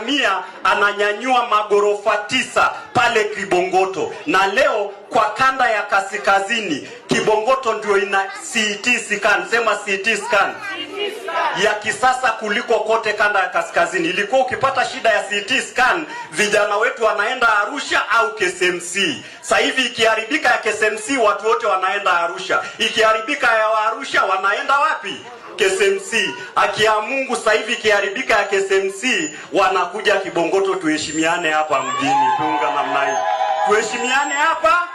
Samia ananyanyua magorofa 9 pale Kibongoto, na leo kwa kanda ya kaskazini Kibongoto ndio ina CT scan, sema CT scan ya kisasa kuliko kote kanda ya kaskazini. Ilikuwa ukipata shida ya CT scan vijana wetu wanaenda Arusha au KSMC. Sasa hivi ikiharibika ya KSMC watu wote wanaenda Arusha, ikiharibika ya Arusha wanaenda wapi? KSMC. Akia Mungu, sasa hivi ikiharibika ya KSMC wanakuja Kibongoto. Tuheshimiane hapa mjini, tunga namna hii, tuheshimiane hapa.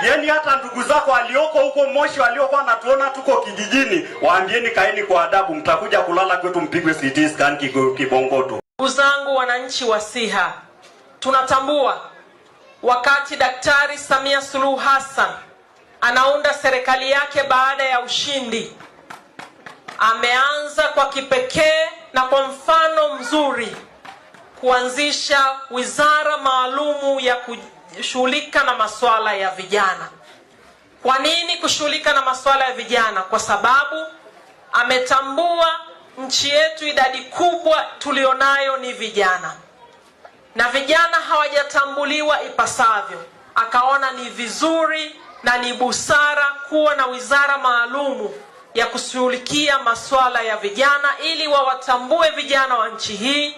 Yeni hata ndugu zako walioko huko Moshi waliokuwa natuona tuko kijijini, waambieni kaeni kwa adabu, mtakuja kulala kwetu mpigwe CT scan Kibongoto. Ndugu zangu wananchi wa Siha, tunatambua wakati Daktari Samia Suluhu Hassan anaunda serikali yake baada ya ushindi, ameanza kwa kipekee na kwa mfano mzuri kuanzisha wizara maalumu ya kushughulika na masuala ya vijana. Kwa nini kushughulika na masuala ya vijana? Kwa sababu ametambua nchi yetu idadi kubwa tulionayo ni vijana, na vijana hawajatambuliwa ipasavyo. Akaona ni vizuri na ni busara kuwa na wizara maalumu ya kushughulikia masuala ya vijana, ili wawatambue vijana wa nchi hii,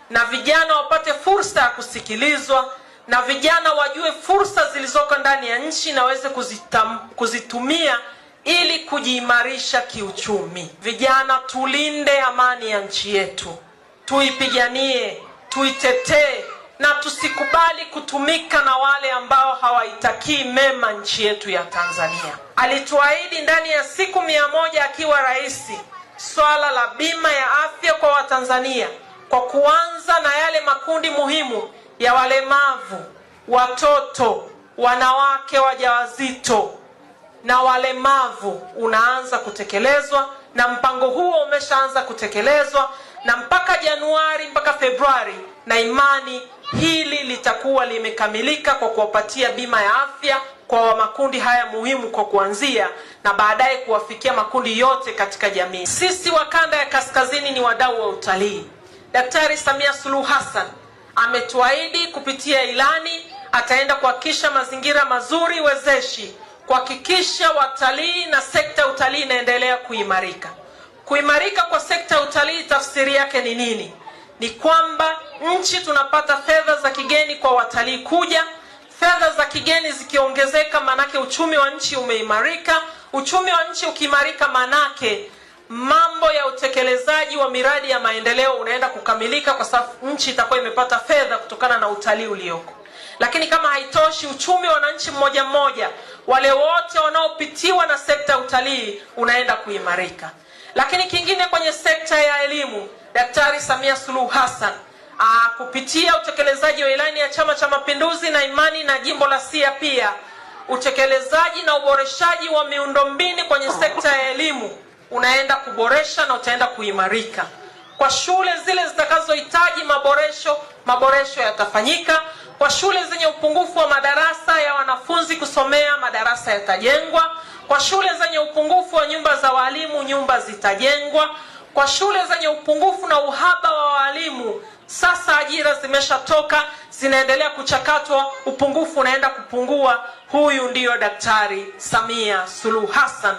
na vijana wapate fursa ya kusikilizwa, na vijana wajue fursa zilizoko ndani ya nchi na waweze kuzitumia ili kujiimarisha kiuchumi. Vijana, tulinde amani ya nchi yetu, tuipiganie, tuitetee, na tusikubali kutumika na wale ambao hawaitakii mema nchi yetu ya Tanzania. Alituahidi ndani ya siku 100 akiwa rais swala la bima ya afya kwa Watanzania, kwa kuanza na yale makundi muhimu ya walemavu, watoto, wanawake wajawazito na walemavu unaanza kutekelezwa, na mpango huo umeshaanza kutekelezwa, na mpaka Januari mpaka Februari na imani hili litakuwa limekamilika kwa kuwapatia bima ya afya kwa makundi haya muhimu kwa kuanzia, na baadaye kuwafikia makundi yote katika jamii. Sisi wa kanda ya kaskazini ni wadau wa utalii. Daktari Samia Suluhu Hassan ametuahidi kupitia ilani ataenda kuhakikisha mazingira mazuri wezeshi, kuhakikisha watalii na sekta ya utalii inaendelea kuimarika. Kuimarika kwa sekta ya utalii tafsiri yake ni nini? Ni kwamba nchi tunapata fedha za kigeni kwa watalii kuja. Fedha za kigeni zikiongezeka, manake uchumi wa nchi umeimarika. Uchumi wa nchi ukiimarika, manake mambo ya utekelezaji wa miradi ya maendeleo unaenda kukamilika, kwa sababu nchi itakuwa imepata fedha kutokana na utalii ulioko. Lakini kama haitoshi, uchumi wa wananchi mmoja mmoja, wale wote wanaopitiwa na sekta ya utalii, unaenda kuimarika. Lakini kingine, kwenye sekta ya elimu, Daktari Samia Suluhu Hassan kupitia utekelezaji wa ilani ya Chama cha Mapinduzi na imani na jimbo la Siha, pia utekelezaji na uboreshaji wa miundombinu kwenye sekta ya elimu unaenda kuboresha na utaenda kuimarika. Kwa shule zile zitakazohitaji maboresho yatafanyika. Kwa shule zenye upungufu wa madarasa ya wanafunzi kusomea, madarasa yatajengwa. Kwa shule zenye upungufu wa nyumba za walimu, nyumba zitajengwa. Kwa shule zenye upungufu na uhaba wa walimu, sasa ajira zimeshatoka, zinaendelea kuchakatwa, upungufu unaenda kupungua. Huyu ndiyo Daktari Samia Suluhu Hassan.